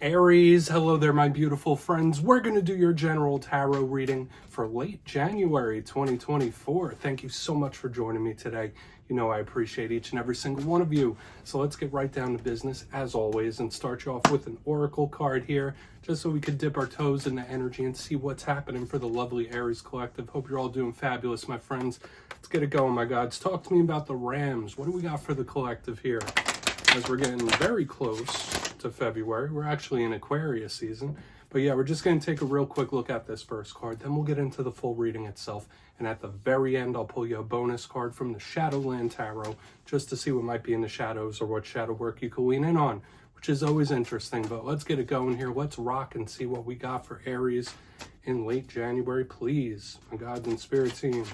Aries, hello there, my beautiful friends. We're going to do your general tarot reading for late January 2024. Thank you so much for joining me today. You know I appreciate each and every single one of you. So let's get right down to business, as always, and start you off with an oracle card here, just so we could dip our toes in the energy and see what's happening for the lovely Aries collective. Hope you're all doing fabulous, my friends. Let's get it going, my gods. Talk to me about the Rams. What do we got for the collective here? As we're getting very close to February. We're actually in Aquarius season. But yeah, we're just going to take a real quick look at this first card. Then we'll get into the full reading itself. And at the very end, I'll pull you a bonus card from the Shadowland Tarot just to see what might be in the shadows or what shadow work you can lean in on, which is always interesting. But let's get it going here. Let's rock and see what we got for Aries in late January, please. My God and Spirit team.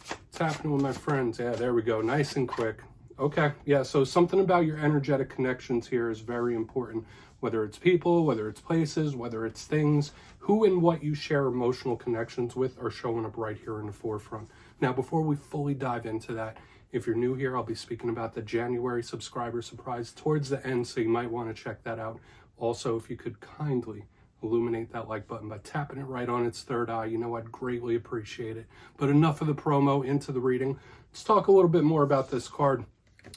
What's happening with my friends? Yeah, there we go. Nice and quick. Okay, yeah, so something about your energetic connections here is very important, whether it's people, whether it's places, whether it's things, who and what you share emotional connections with are showing up right here in the forefront. Now, before we fully dive into that, if you're new here, I'll be speaking about the January subscriber surprise towards the end, so you might want to check that out. Also, if you could kindly illuminate that like button by tapping it right on its third eye, you know I'd greatly appreciate it. But enough of the promo, into the reading. Let's talk a little bit more about this card,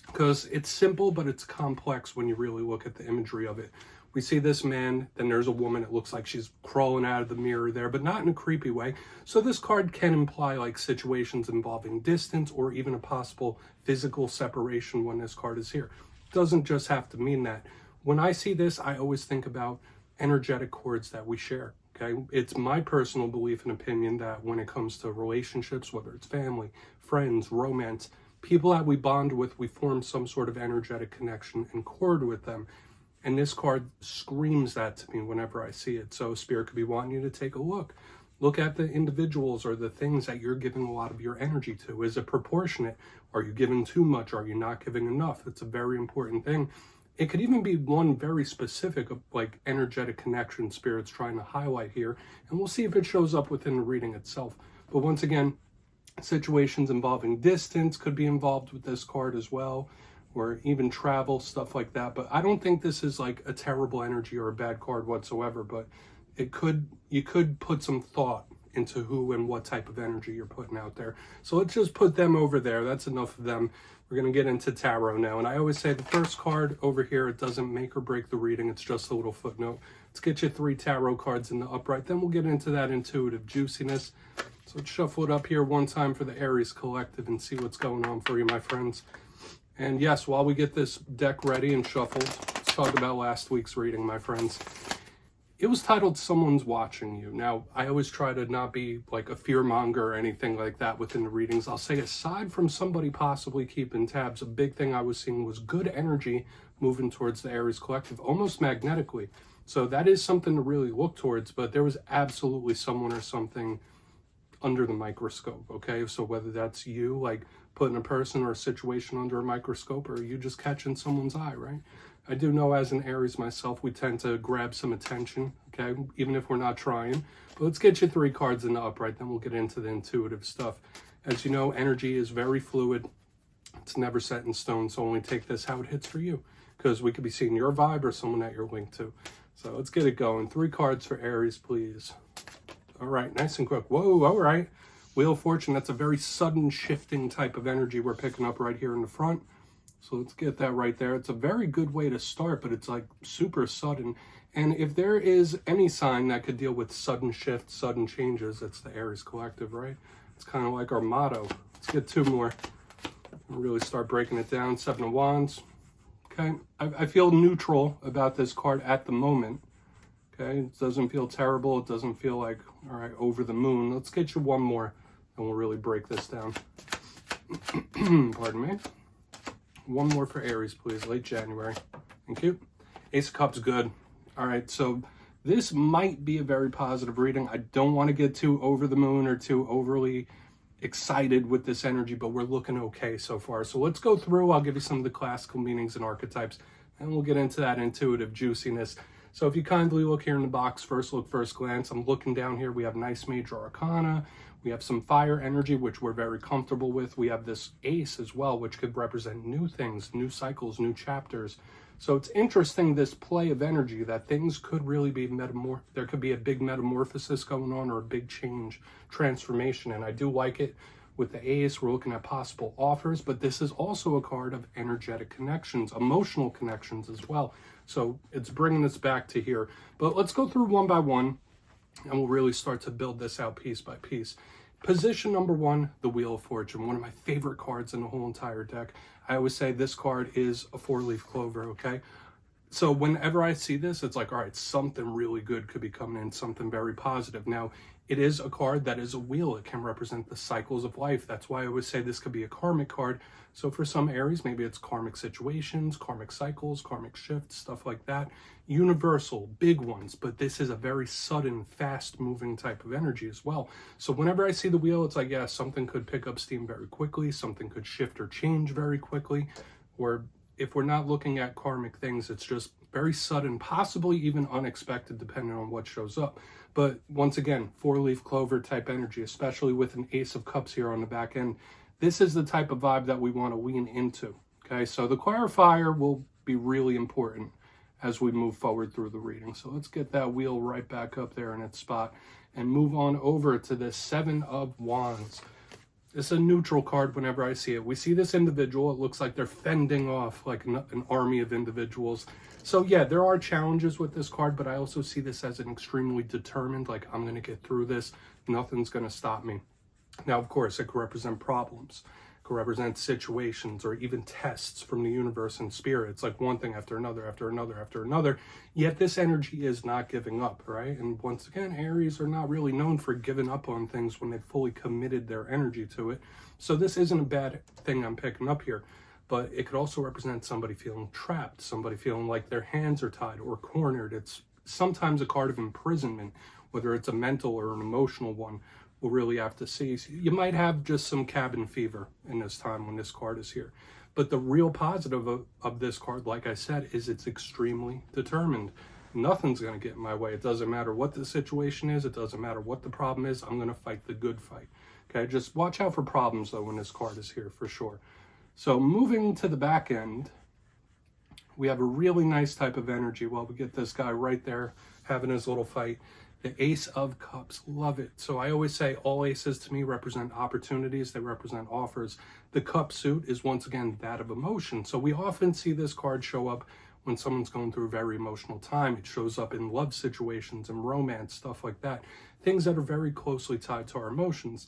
because it's simple, but it's complex when you really look at the imagery of it. We see this man, then there's a woman. It looks like she's crawling out of the mirror there, but not in a creepy way. So this card can imply like situations involving distance or even a possible physical separation when this card is here. It doesn't just have to mean that. When I see this, I always think about energetic cords that we share. Okay, it's my personal belief and opinion that when it comes to relationships, whether it's family, friends, romance, people that we bond with, we form some sort of energetic connection and cord with them. And this card screams that to me whenever I see it. So Spirit could be wanting you to take a look. Look at the individuals or the things that you're giving a lot of your energy to. Is it proportionate? Are you giving too much? Are you not giving enough? It's a very important thing. It could even be one very specific of like energetic connection Spirit's trying to highlight here. And we'll see if it shows up within the reading itself. But once again, situations involving distance could be involved with this card as well, or even travel, stuff like that. But I don't think this is like a terrible energy or a bad card whatsoever, but you could put some thought into who and what type of energy you're putting out there. So let's just put them over there. That's enough of them. We're going to get into tarot now. And I always say the first card over here, it doesn't make or break the reading. It's just a little footnote. Let's get you 3 tarot cards in the upright. Then we'll get into that intuitive juiciness. So let's shuffle it up here one time for the Aries collective and see what's going on for you, my friends. And yes, while we get this deck ready and shuffled, let's talk about last week's reading, my friends. It was titled Someone's Watching You. Now, I always try to not be like a fearmonger or anything like that within the readings. I'll say aside from somebody possibly keeping tabs, a big thing I was seeing was good energy moving towards the Aries collective, almost magnetically. So that is something to really look towards, but there was absolutely someone or something under the microscope, okay? So whether that's you, like putting a person or a situation under a microscope, or you just catching someone's eye, right? I do know as an Aries myself, we tend to grab some attention, okay? Even if we're not trying. But let's get you 3 cards in the upright, then we'll get into the intuitive stuff. As you know, energy is very fluid. It's never set in stone, so only take this how it hits for you, because we could be seeing your vibe or someone that you're linked to. So let's get it going. 3 cards for Aries, please. All right, nice and quick. Whoa, all right. Wheel of Fortune, that's a very sudden shifting type of energy we're picking up right here in the front. So let's get that right there. It's a very good way to start, but it's like super sudden. And if there is any sign that could deal with sudden shifts, sudden changes, it's the Aries collective, right? It's kind of like our motto. Let's get 2 more. We'll really start breaking it down. 7 of Wands. Okay, I feel neutral about this card at the moment. Okay, it doesn't feel terrible. It doesn't feel like, all right, over the moon. Let's get you 1 more, and we'll really break this down. Pardon me. 1 more for Aries, please. Late January. Thank you. Ace of Cups, good. All right, so this might be a very positive reading. I don't want to get too over the moon or too overly excited with this energy, but we're looking okay so far. So let's go through. I'll give you some of the classical meanings and archetypes, and we'll get into that intuitive juiciness. So if you kindly look here in the box, first look, first glance, I'm looking down here. We have nice major arcana. We have some fire energy, which we're very comfortable with. We have this ace as well, which could represent new things, new cycles, new chapters. So it's interesting, this play of energy, that things could really be there could be a big metamorphosis going on, or a big change, transformation. And I do like it. With the Ace, we're looking at possible offers, but this is also a card of energetic connections, emotional connections as well. So it's bringing us back to here. But let's go through one by one, and we'll really start to build this out piece by piece. Position number 1, the Wheel of Fortune, one of my favorite cards in the whole entire deck. I always say this card is a 4-leaf clover, okay? So whenever I see this, it's like, all right, something really good could be coming in, something very positive. Now, it is a card that is a wheel. It can represent the cycles of life. That's why I always say this could be a karmic card. So for some Aries, maybe it's karmic situations, karmic cycles, karmic shifts, stuff like that. Universal, big ones, but this is a very sudden, fast-moving type of energy as well. So whenever I see the wheel, it's like, yeah, something could pick up steam very quickly, something could shift or change very quickly, or if we're not looking at karmic things, it's just very sudden, possibly even unexpected, depending on what shows up. But once again, 4-leaf clover type energy, especially with an Ace of Cups here on the back end, this is the type of vibe that we want to lean into. Okay, so the clarifier will be really important as we move forward through the reading. So let's get that wheel right back up there in its spot and move on over to the 7 of Wands. It's a neutral card whenever I see it. We see this individual, it looks like they're fending off like an army of individuals. So yeah, there are challenges with this card, but I also see this as an extremely determined, like, I'm going to get through this. Nothing's going to stop me. Now, of course, it could represent problems. It could represent situations or even tests from the universe and spirit. It's like one thing after another, after another, after another. Yet this energy is not giving up, right? And once again, Aries are not really known for giving up on things when they've fully committed their energy to it. So this isn't a bad thing I'm picking up here. But it could also represent somebody feeling trapped, somebody feeling like their hands are tied or cornered. It's sometimes a card of imprisonment, whether it's a mental or an emotional one. We'll really have to see. You might have just some cabin fever in this time when this card is here. But the real positive of this card, like I said, is it's extremely determined. Nothing's going to get in my way. It doesn't matter what the situation is. It doesn't matter what the problem is. I'm going to fight the good fight. Okay, just watch out for problems, though, when this card is here for sure. So moving to the back end, we have a really nice type of energy. Well, we get this guy right there having his little fight. The Ace of Cups, love it. So I always say all aces to me represent opportunities. They represent offers. The cup suit is once again that of emotion. So we often see this card show up when someone's going through a very emotional time. It shows up in love situations and romance, stuff like that. Things that are very closely tied to our emotions.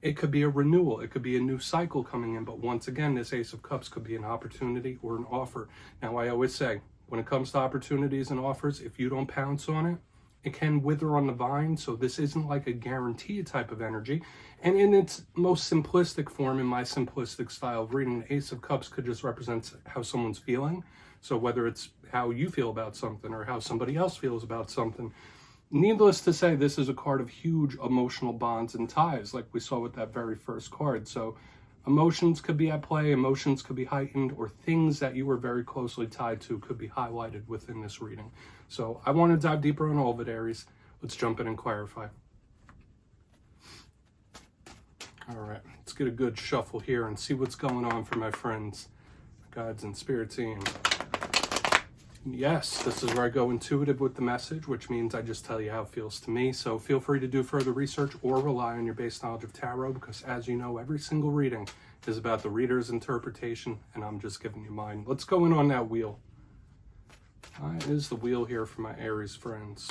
It could be a renewal. It could be a new cycle coming in. But once again, this Ace of Cups could be an opportunity or an offer. Now, I always say, when it comes to opportunities and offers, if you don't pounce on it, it can wither on the vine. So this isn't like a guarantee type of energy. And in its most simplistic form, in my simplistic style of reading, the Ace of Cups could just represent how someone's feeling. So whether it's how you feel about something or how somebody else feels about something. Needless to say, this is a card of huge emotional bonds and ties, like we saw with that very first card. So emotions could be at play, emotions could be heightened, or things that you were very closely tied to could be highlighted within this reading. So I want to dive deeper on all of it, Aries. Let's jump in and clarify. All right, let's get a good shuffle here and see what's going on for my friends, guides, and spirit team. Yes, this is where I go intuitive with the message, which means I just tell you how it feels to me. So feel free to do further research or rely on your base knowledge of tarot, because as you know, every single reading is about the reader's interpretation, and I'm just giving you mine. Let's go in on that wheel. That is the wheel here for my Aries friends.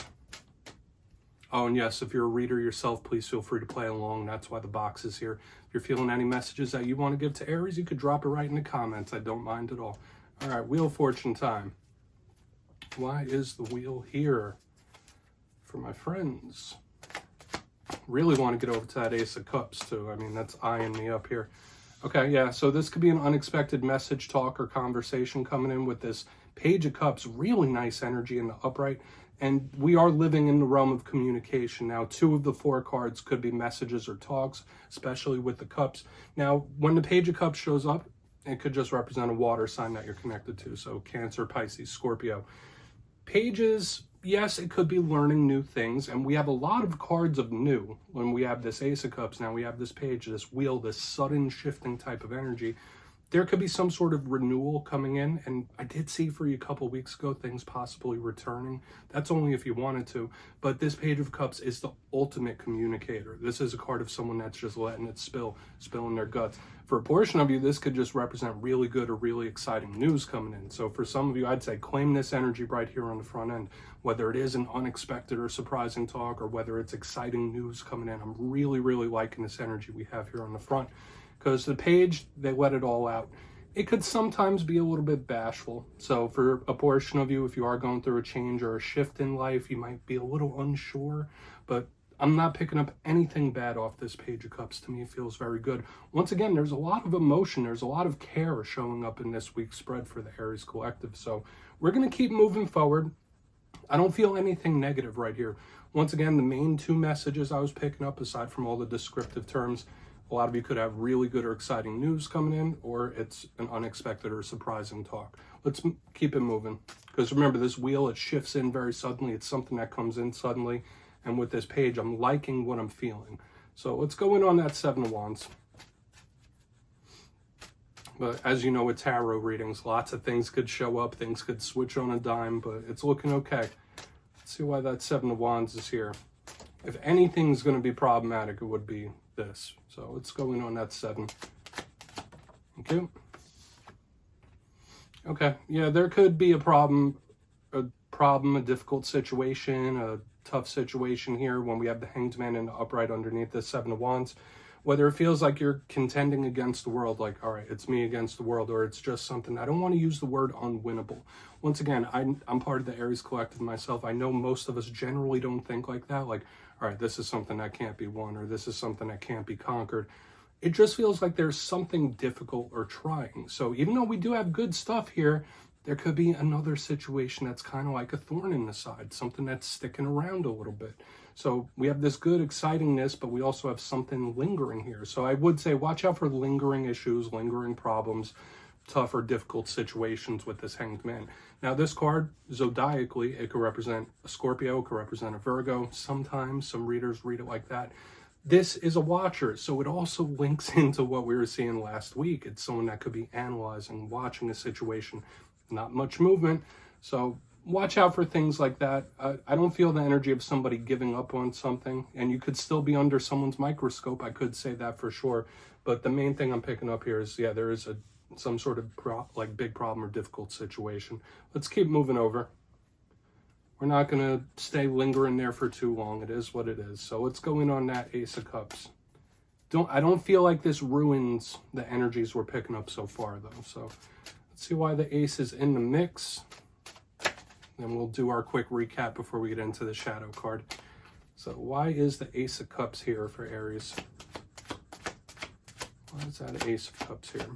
Oh, and yes, if you're a reader yourself, please feel free to play along. That's why the box is here. If you're feeling any messages that you want to give to Aries, you could drop it right in the comments. I don't mind at all. All right, Wheel of Fortune time. Why is the wheel here for my friends? Really want to get over to that Ace of Cups too. I mean, that's eyeing me up here. Okay, yeah, so this could be an unexpected message, talk, or conversation coming in with this Page of Cups. Really nice energy in the upright. And we are living in the realm of communication now. 2 of the 4 cards could be messages or talks, especially with the cups. Now, when the Page of Cups shows up, it could just represent a water sign that you're connected to. So Cancer, Pisces, Scorpio. Pages, yes, it could be learning new things, and we have a lot of cards of new. When we have this Ace of Cups, now we have this page, this wheel, this sudden shifting type of energy. there could be some sort of renewal coming in, and I did see for you a couple weeks ago things possibly returning. That's only if you wanted to, but this Page of Cups is the ultimate communicator. This is a card of someone that's just letting it spilling their guts. For a portion of you, this could just represent really good or really exciting news coming in. So for some of you, I'd say claim this energy right here on the front end, whether it is an unexpected or surprising talk, or whether it's exciting news coming in. I'm really, really liking this energy we have here on the front. Because the page, they let it all out. It could sometimes be a little bit bashful. So for a portion of you, if you are going through a change or a shift in life, you might be a little unsure. But I'm not picking up anything bad off this Page of Cups. To me, it feels very good. Once again, there's a lot of emotion. There's a lot of care showing up in this week's spread for the Aries Collective. So we're going to keep moving forward. I don't feel anything negative right here. Once again, the main two messages I was picking up, aside from all the descriptive terms, a lot of you could have really good or exciting news coming in, or it's an unexpected or surprising talk. Let's keep it moving. Because remember, this wheel, it shifts in very suddenly. It's something that comes in suddenly. And with this page, I'm liking what I'm feeling. So let's go in on that Seven of Wands. But as you know, with tarot readings, lots of things could show up. Things could switch on a dime, but it's looking okay. Let's see why that Seven of Wands is here. If anything's going to be problematic, it would be this. So let's go in on that 7. Thank you. Okay, yeah, there could be a problem, a difficult situation, a tough situation here when we have the Hanged Man in the upright underneath the 7 of Wands. Whether it feels like you're contending against the world, like, all right, it's me against the world, or it's just something, I don't want to use the word unwinnable. Once again, I'm part of the Aries Collective myself. I know most of us generally don't think like that, like, all right, this is something that can't be won, or this is something that can't be conquered. It just feels like there's something difficult or trying. So even though we do have good stuff here, there could be another situation that's kind of like a thorn in the side, something that's sticking around a little bit. So we have this good excitingness, but we also have something lingering here. So I would say watch out for lingering issues, lingering problems, tough or difficult situations with this Hanged Man. Now this card, zodiacally, it could represent a Scorpio, it could represent a Virgo. Sometimes some readers read it like that. This is a watcher, so it also links into what we were seeing last week. It's someone that could be analyzing, watching a situation, not much movement. So watch out for things like that. I don't feel the energy of somebody giving up on something, and you could still be under someone's microscope. I could say that for sure. But the main thing I'm picking up here is, yeah, there is some sort of big problem or difficult situation. Let's keep moving over. We're not going to stay lingering there for too long. It is what it is. So let's go in on that Ace of Cups. I don't feel like this ruins the energies we're picking up so far, though. So let's see why the Ace is in the mix. Then we'll do our quick recap before we get into the shadow card. So why is the Ace of Cups here for Aries? Why is that Ace of Cups here?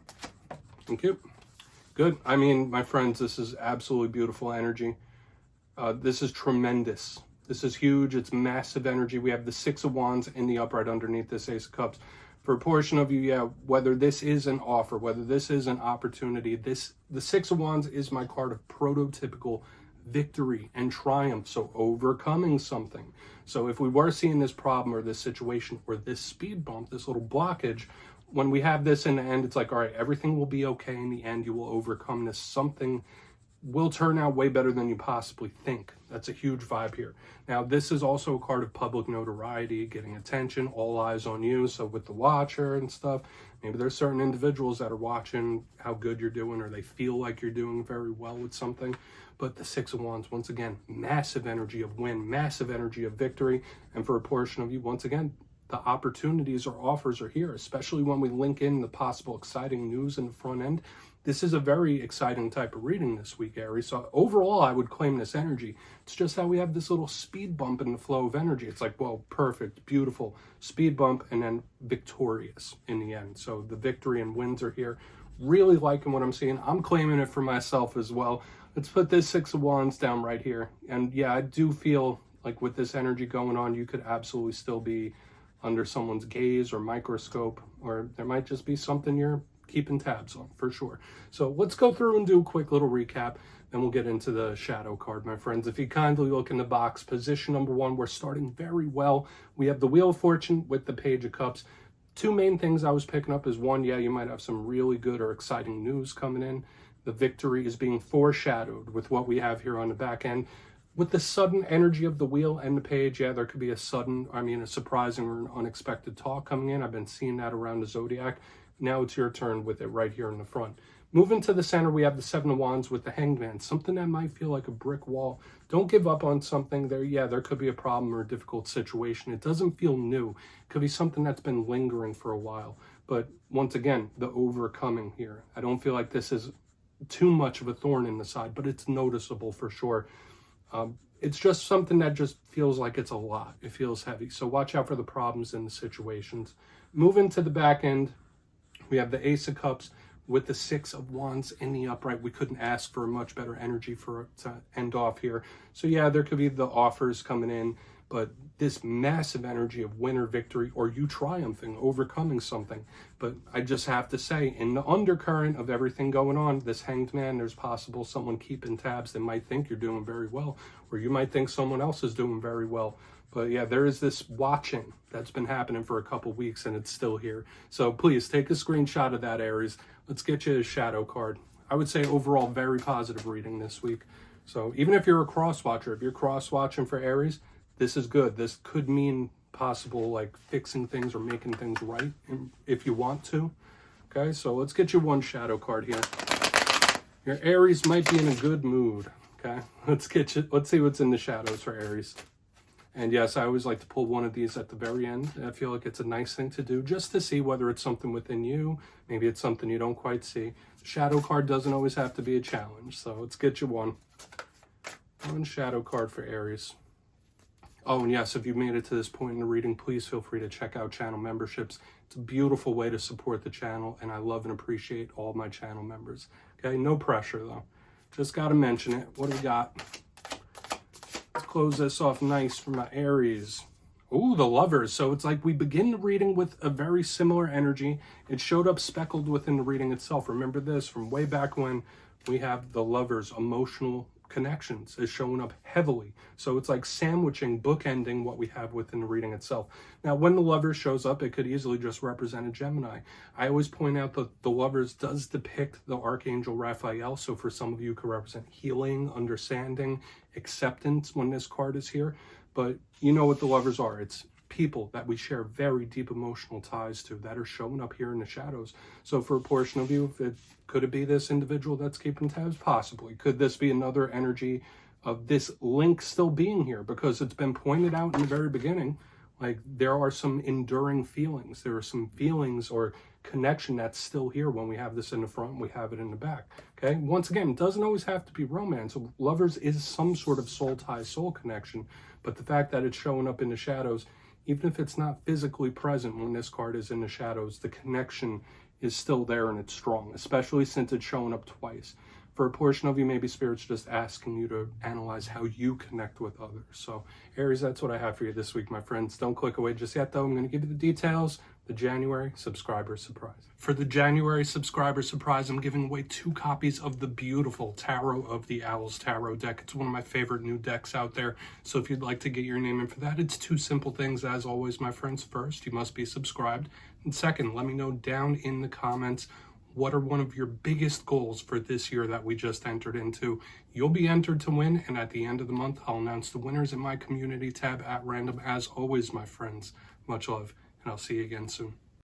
Thank you. Good. I mean, my friends, this is absolutely beautiful energy. This is tremendous. This is huge. It's massive energy. We have the 6 of Wands in the upright underneath this Ace of Cups. For a portion of you, yeah, whether this is an offer, whether this is an opportunity, the 6 of Wands is my card of prototypical victory and triumph, so overcoming something. So if we were seeing this problem or this situation or this speed bump, this little blockage, when we have this in the end, it's like, all right, everything will be okay in the end. You will overcome this. Something will turn out way better than you possibly think. That's a huge vibe here. Now, this is also a card of public notoriety, getting attention, all eyes on you. So with the watcher and stuff, maybe there's certain individuals that are watching how good you're doing, or they feel like you're doing very well with something. But the 6 of Wands, once again, massive energy of win, massive energy of victory. And for a portion of you, once again, the opportunities or offers are here, especially when we link in the possible exciting news in the front end. This is a very exciting type of reading this week, Aries. So overall, I would claim this energy. It's just how we have this little speed bump in the flow of energy. It's like, well, perfect, beautiful, speed bump, and then victorious in the end. So the victory and wins are here. Really liking what I'm seeing. I'm claiming it for myself as well. Let's put this 6 of Wands down right here. And yeah, I do feel like with this energy going on, you could absolutely still be under someone's gaze or microscope, or there might just be something you're keeping tabs on for sure. So let's go through and do a quick little recap, then we'll get into the shadow card, my friends. If you kindly look in the box, position number 1, we're starting very well. We have the Wheel of Fortune with the Page of Cups. Two main things I was picking up is one, yeah, you might have some really good or exciting news coming in. The victory is being foreshadowed with what we have here on the back end. With the sudden energy of the wheel and the page, yeah, there could be a surprising or an unexpected talk coming in. I've been seeing that around the zodiac. Now it's your turn with it right here in the front. Moving to the center, we have the Seven of Wands with the Hanged Man, something that might feel like a brick wall. Don't give up on something there. Yeah, there could be a problem or a difficult situation. It doesn't feel new. It could be something that's been lingering for a while. But once again, the overcoming here. I don't feel like this is too much of a thorn in the side, but it's noticeable for sure. It's just something that just feels like it's a lot. It feels heavy. So watch out for the problems in the situations. Moving to the back end, we have the Ace of Cups with the Six of Wands in the upright. We couldn't ask for a much better energy for it to end off here. So yeah, there could be the offers coming in, but this massive energy of winner, victory, or you triumphing, overcoming something. But I just have to say, in the undercurrent of everything going on, this Hanged Man, there's possible someone keeping tabs that might think you're doing very well, or you might think someone else is doing very well. But yeah, there is this watching that's been happening for a couple weeks, and it's still here. So please take a screenshot of that, Aries. Let's get you a shadow card. I would say overall, very positive reading this week. So even if you're a cross watcher, if you're cross watching for Aries, this is good. This could mean possible like fixing things or making things right if you want to. Okay, so let's get you one shadow card here. Your Aries might be in a good mood. Okay, let's see what's in the shadows for Aries. And yes, I always like to pull one of these at the very end. I feel like it's a nice thing to do just to see whether it's something within you. Maybe it's something you don't quite see. The shadow card doesn't always have to be a challenge. So let's get you one. One shadow card for Aries. Oh, and yes, if you've made it to this point in the reading, please feel free to check out channel memberships. It's a beautiful way to support the channel, and I love and appreciate all my channel members. Okay, no pressure though. Just got to mention it. What do we got? Let's close this off nice for my Aries. Ooh, the Lovers. So it's like we begin the reading with a very similar energy. It showed up speckled within the reading itself. Remember this from way back when. We have the Lovers, emotional connections is showing up heavily. So it's like sandwiching, bookending what we have within the reading itself. Now, when the Lovers shows up, it could easily just represent a Gemini. I always point out that the Lovers does depict the Archangel Raphael. So for some of you, it could represent healing, understanding, acceptance when this card is here. But you know what the Lovers are. It's people that we share very deep emotional ties to that are showing up here in the shadows. So for a portion of you, could it be this individual that's keeping tabs? Possibly. Could this be another energy of this link still being here? Because it's been pointed out in the very beginning, like there are some enduring feelings. There are some feelings or connection that's still here when we have this in the front, we have it in the back. Okay. Once again, it doesn't always have to be romance. Lovers is some sort of soul tie, soul connection. But the fact that it's showing up in the shadows, even if it's not physically present when this card is in the shadows, the connection is still there and it's strong, especially since it's showing up twice. For a portion of you, maybe Spirit's just asking you to analyze how you connect with others. So Aries, that's what I have for you this week, my friends. Don't click away just yet, though. I'm going to give you the details. The January subscriber surprise. For the January subscriber surprise, I'm giving away 2 copies of the beautiful Tarot of the Owls tarot deck. It's one of my favorite new decks out there. So if you'd like to get your name in for that, it's 2 simple things. As always, my friends. First, you must be subscribed. And second, let me know down in the comments what are one of your biggest goals for this year that we just entered into. You'll be entered to win, and at the end of the month, I'll announce the winners in my community tab at random. As always, my friends, much love, and I'll see you again soon.